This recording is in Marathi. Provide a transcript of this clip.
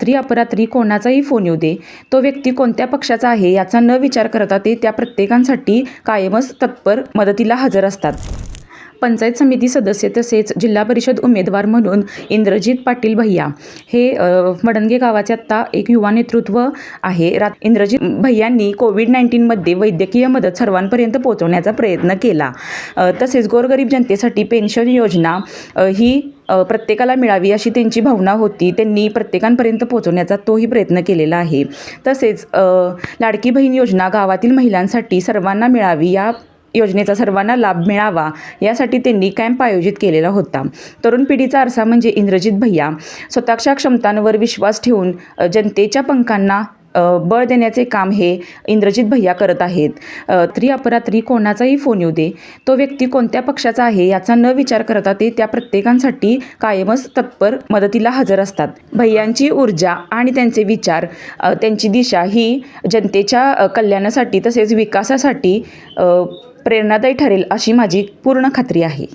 रात्री अपरात्री कोणाचाही फोन येऊ दे, तो व्यक्ती कोणत्या पक्षाचा आहे याचा न विचार करता ते त्या प्रत्येकांसाठी कायमच तत्पर मदतीला हजर असतात. पंचायत समिती सदस्य तसेच जिल्हा परिषद उमेदवार म्हणून इंद्रजित पाटील भैया हे मडणगे गावाचे आत्ता एक युवा नेतृत्व आहे. इंद्रजित भैयांनी कोविड-19मध्ये वैद्यकीय मदत सर्वांपर्यंत पोहोचवण्याचा प्रयत्न केला. तसेच गोरगरीब जनतेसाठी पेन्शन योजना ही प्रत्येकाला मिळावी अशी त्यांची भावना होती. त्यांनी प्रत्येकांपर्यंत पोहोचवण्याचा तोही प्रयत्न केलेला आहे. तसेच लाडकी बहीण योजना गावातील महिलांसाठी सर्वांना मिळावी, या योजनेचा सर्वांना लाभ मिळावा यासाठी त्यांनी कॅम्प आयोजित केलेला होता. तरुण पिढीचा आरसा म्हणजे इंद्रजित भैया स्वतःच्या क्षमतांवर विश्वास ठेवून जनतेच्या पंखांना बळ देण्याचे काम हे इंद्रजित भैया करत आहेत. रात्री अपरात्री कोणाचाही फोन येऊ दे, तो व्यक्ती कोणत्या पक्षाचा आहे याचा न विचार करता ते त्या प्रत्येकांसाठी कायमच तत्पर मदतीला हजर असतात. भैयांची ऊर्जा आणि त्यांचे विचार, त्यांची दिशा ही जनतेच्या कल्याणासाठी तसेच विकासासाठी प्रेरणादायी ठरेल अशी माझी पूर्ण खात्री आहे.